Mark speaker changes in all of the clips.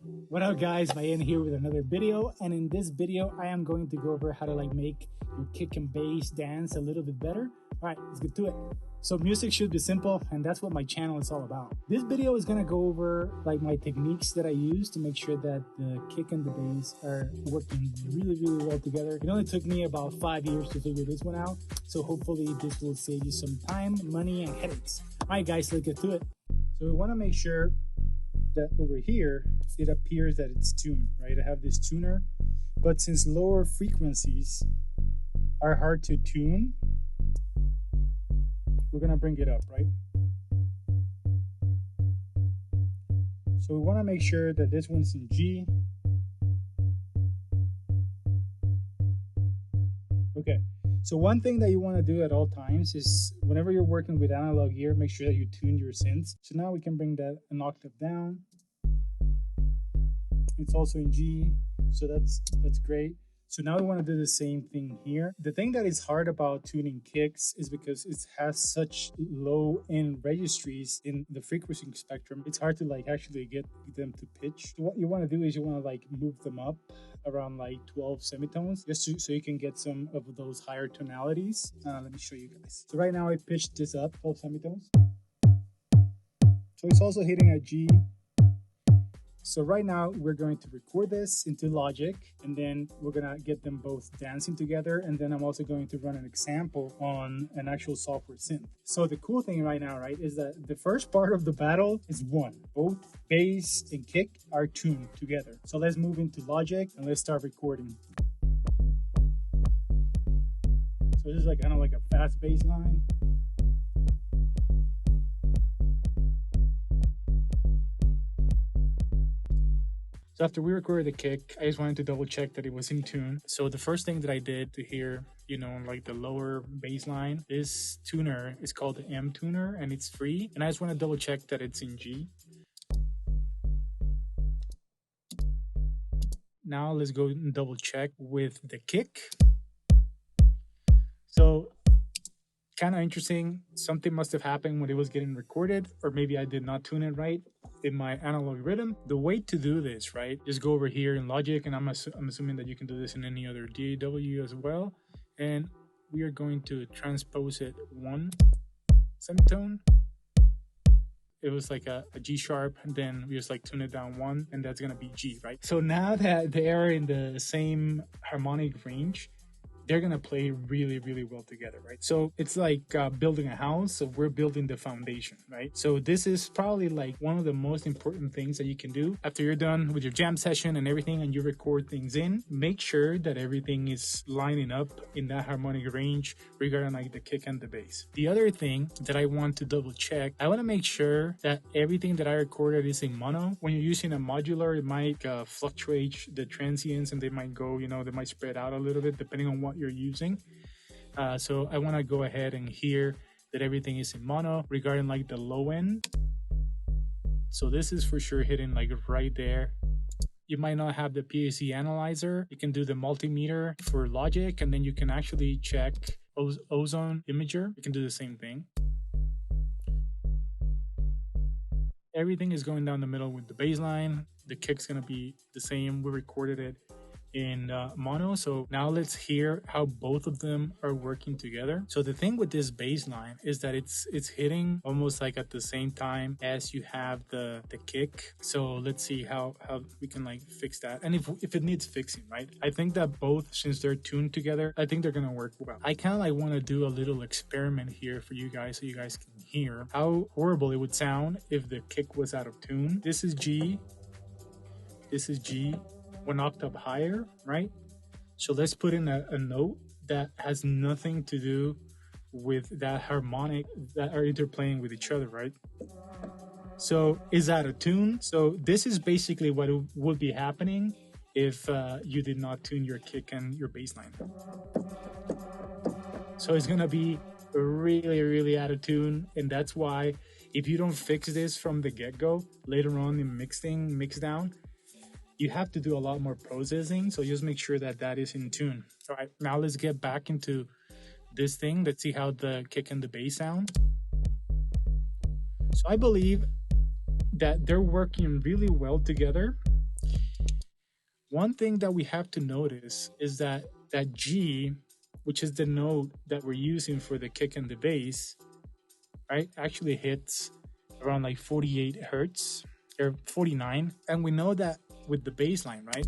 Speaker 1: What up guys, Mayan here with another video, and in this video I am going to go over how to make your kick and bass dance a little bit better. Alright, let's get to it. So music should be simple, and that's what my channel is all about. This video is gonna go over my techniques that I use to make sure that the kick and the bass are working really well together. It only took me about 5 years to figure this one out, so hopefully this will save you some time, money, and headaches. Alright guys, let's get to it. So we wanna make sure that over here it appears that it's tuned, right? I have this tuner, but since lower frequencies are hard to tune, we're gonna bring it up, right? So we want to make sure that this one's in G. Okay, so one thing that you want to do at all times is whenever you're working with analog gear, make sure that you tune your synths. So now we can bring that an octave down. It's also in G, so that's great. So now we want to do the same thing here. The thing that is hard about tuning kicks is because it has such low end registries in the frequency spectrum. It's hard to actually get them to pitch. So what you want to do is you want to move them up around 12 semitones, just so you can get some of those higher tonalities. Let me show you guys. So right now I pitched this up 12 semitones. So it's also hitting at G. So right now we're going to record this into Logic, and then we're gonna get them both dancing together, and then I'm also going to run an example on an actual software synth. So the cool thing right now, right, is that the first part of the battle is won. Both bass and kick are tuned together. So let's move into Logic and let's start recording. So this is kind of a fast bass line. So after we recorded the kick, I just wanted to double check that it was in tune. So the first thing that I did to hear, the lower bass line, this tuner is called the M tuner and it's free. And I just want to double check that it's in G. Now let's go and double check with the kick. So kind of interesting. Something must have happened when it was getting recorded, or maybe I did not tune it right in my analog rhythm. The way to do this, right, just go over here in Logic, and I'm assuming that you can do this in any other DAW as well. And we are going to transpose it 1 semitone. It was a G sharp, and then we just tune it down 1, and that's gonna be G, right? So now that they are in the same harmonic range, they're gonna play really well together, right? So it's building a house, so we're building the foundation, right? So this is probably one of the most important things that you can do after you're done with your jam session and everything, and you record things in. Make sure that everything is lining up in that harmonic range regarding the kick and the bass. The other thing that I want to double check, I want to make sure that everything that I recorded is in mono. When you're using a modular, it might fluctuate the transients, and they might go, they might spread out a little bit depending on what you're using. So I want to go ahead and hear that everything is in mono regarding the low end. So this is for sure hitting right there. You might not have the PAC analyzer. You can do the multimeter for Logic, and then you can actually check ozone imager. You can do the same thing. Everything is going down the middle with the bass line. The kick's gonna be the same. We recorded it in mono. So now let's hear how both of them are working together. So the thing with this bass line is that it's hitting almost at the same time as you have the kick. So let's see how we can fix that, and if it needs fixing, right? I think that both, since they're tuned together, I think they're gonna work well. I kind of want to do a little experiment here for you guys, so you guys can hear how horrible it would sound if the kick was out of tune. This is G, this is G, 1 octave higher, right? So let's put in a note that has nothing to do with that harmonic that are interplaying with each other, right? So is that a tune? So this is basically what would be happening if you did not tune your kick and your bass line. So it's gonna be really out of tune, and that's why if you don't fix this from the get-go, later on in mix down, you have to do a lot more processing. So just make sure that that is in tune. All right, now let's get back into this thing. Let's see how the kick and the bass sound. So I believe that they're working really well together. One thing that we have to notice is that that G, which is the note that we're using for the kick and the bass, right, actually hits around like 48 hertz or 49. And we know that with the bass line, right,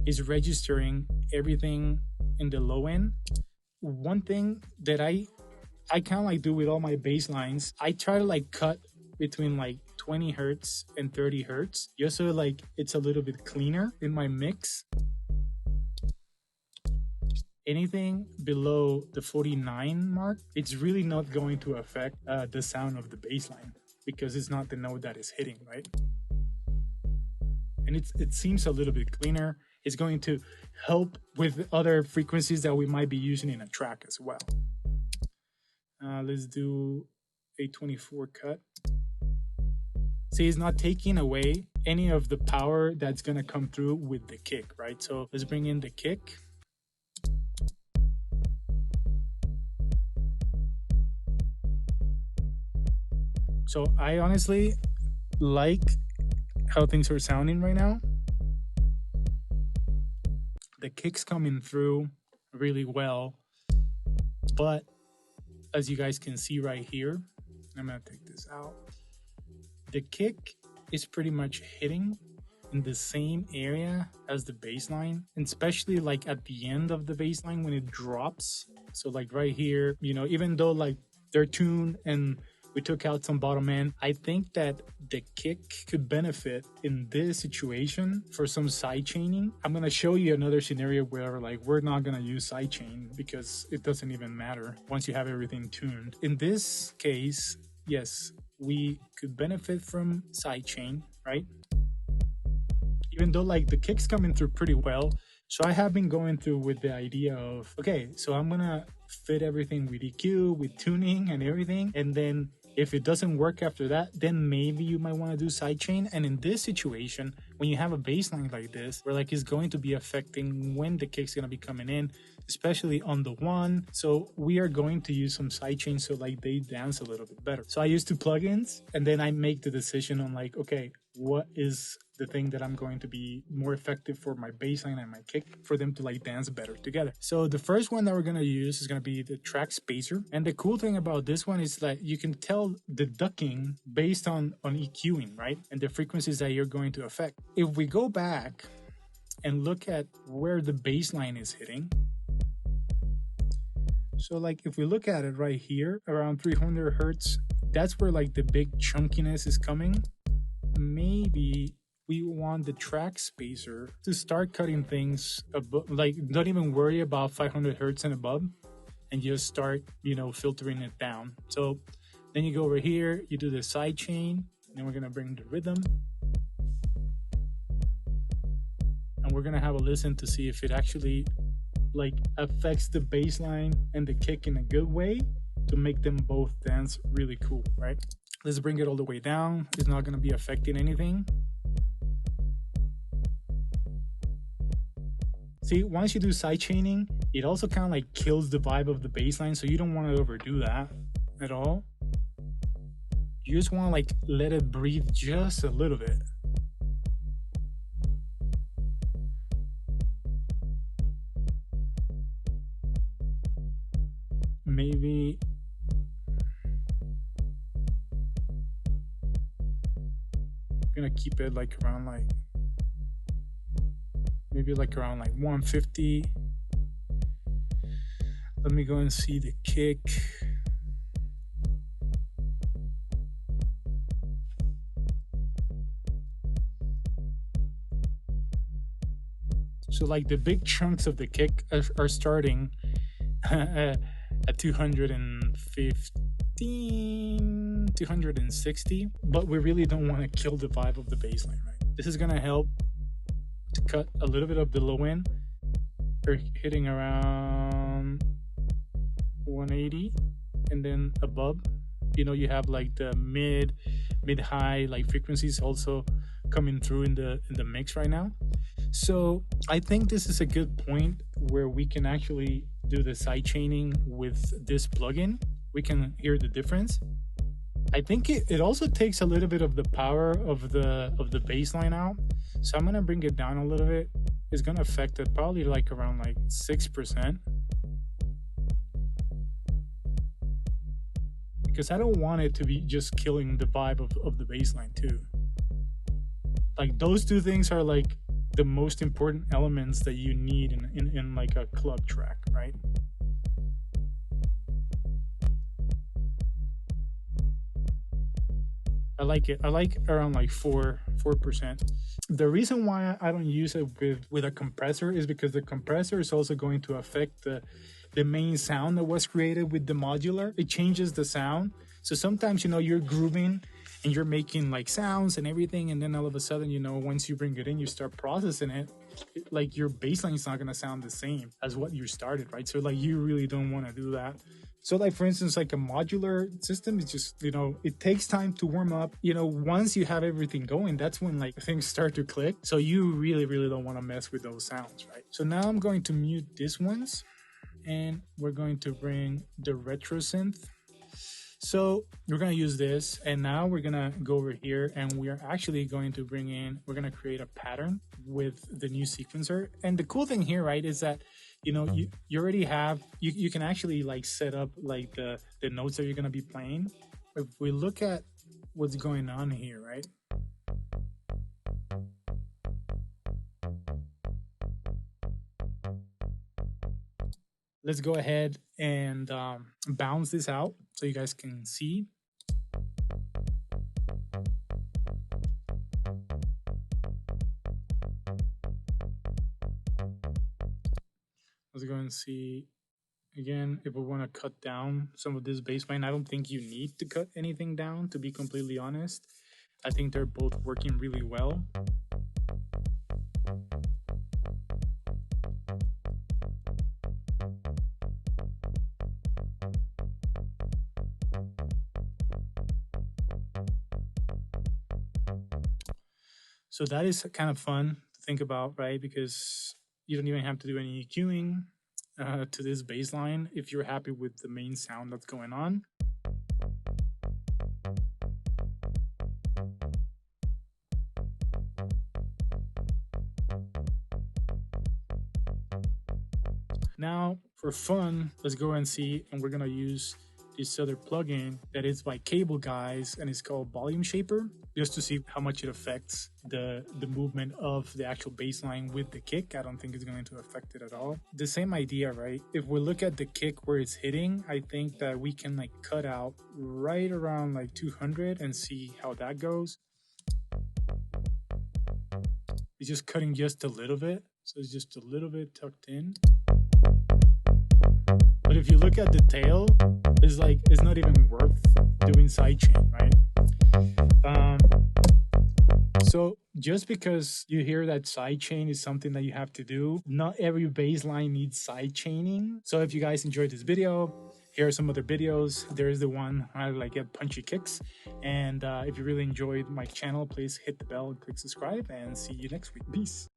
Speaker 1: is registering everything in the low end. One thing that I kind of like do with all my bass lines, I try to like cut between like 20 hertz and 30 hertz just so like it's a little bit cleaner in my mix. Anything below the 49 mark, it's really not going to affect the sound of the bass line because it's not the note that is hitting, right? And it seems a little bit cleaner. It's going to help with other frequencies that we might be using in a track as well. Let's do a 24 cut. See, it's not taking away any of the power that's going to come through with the kick, right? So let's bring in the kick. So I honestly like how things are sounding right now. The kick's coming through really well, but as you guys can see right here, I'm gonna take this out. The kick is pretty much hitting in the same area as the bass line, and especially like at the end of the bass line when it drops. So like right here, you know, even though like they're tuned and we took out some bottom end, I think that the kick could benefit in this situation for some side chaining. I'm gonna show you another scenario where like we're not gonna use side chain because it doesn't even matter once you have everything tuned. In this case, yes, we could benefit from side chain, right? Even though like the kick's coming through pretty well. So I have been going through with the idea of, okay, so I'm gonna fit everything with EQ, with tuning and everything, and then if it doesn't work after that, then maybe you might want to do sidechain. And in this situation, when you have a bass line like this, where like it's going to be affecting when the kick's going to be coming in, especially on the one. So we are going to use some sidechain so like they dance a little bit better. So I use two plugins and then I make the decision on like, okay, what is the thing that I'm going to be more effective for my bass line and my kick for them to like dance better together. So the first one that we're going to use is going to be the track spacer. And the cool thing about this one is that you can tell the ducking based on EQing, right? And the frequencies that you're going to affect. If we go back and look at where the bass line is hitting, so like if we look at it right here around 300 hertz, that's where like the big chunkiness is coming. Maybe we want the track spacer to start cutting things above, like don't even worry about 500 hertz and above and just start, you know, filtering it down. So then you go over here, you do the side chain, and then we're going to bring the rhythm. And we're going to have a listen to see if it actually like affects the bass line and the kick in a good way to make them both dance really cool, right? Let's bring it all the way down. It's not going to be affecting anything. See, once you do side chaining, it also kind of like kills the vibe of the bass line, so you don't want to overdo that at all. You just want to like let it breathe just a little bit. Maybe I'm gonna keep it like around like maybe like around like 150. Let me go and see the kick. So like the big chunks of the kick are starting at 215, 260, but we really don't want to kill the vibe of the bass line, right? This is gonna help to cut a little bit of the low end. We're hitting around 180, and then above, you know, you have like the mid high like frequencies also coming through in the mix right now. So I think this is a good point where we can actually do the side chaining with this plugin. We can hear the difference. I think it also takes a little bit of the power of the bass line out. So I'm gonna bring it down a little bit. It's gonna affect it probably like around like 6%. Because I don't want it to be just killing the vibe of the bass line too. Like those two things are like the most important elements that you need in like a club track, right? I like it. I like around like 4%. The reason why I don't use it with a compressor is because the compressor is also going to affect the main sound that was created with the modular. It changes the sound. So sometimes, you know, you're grooving and you're making like sounds and everything, and then all of a sudden, you know, once you bring it in, you start processing it, like your bass line is not gonna sound the same as what you started, right? So like you really don't want to do that. So like for instance, like a modular system is just, you know, it takes time to warm up. You know, once you have everything going, that's when like things start to click. So you really don't want to mess with those sounds, right? So now I'm going to mute these ones and we're going to bring the retro synth. So we're going to use this, and now we're going to go over here and we are actually going to bring in, we're going to create a pattern with the new sequencer. And the cool thing here, right, is that, you know, you already have, you can actually like set up like the notes that you're going to be playing. If we look at what's going on here, right? Let's go ahead and bounce this out so you guys can see. Let's go and see again if we want to cut down some of this bass line. I don't think you need to cut anything down, to be completely honest. I think they're both working really well. So that is kind of fun to think about, right? Because you don't even have to do any EQing to this bass line if you're happy with the main sound that's going on. Now, for fun, let's go and see, and we're gonna use this other plugin that is by Cable Guys, and it's called Volume Shaper, just to see how much it affects the movement of the actual bass line with the kick. I don't think it's going to affect it at all. The same idea, right? If we look at the kick where it's hitting, I think that we can like cut out right around like 200 and see how that goes. It's just cutting just a little bit, so it's just a little bit tucked in. But if you look at the tail, it's like, it's not even worth doing sidechain, right? So just because you hear that sidechain is something that you have to do, not every bass line needs sidechaining. So if you guys enjoyed this video, here are some other videos. There is the one how to like get punchy kicks. And if you really enjoyed my channel, please hit the bell and click subscribe, and see you next week. Peace.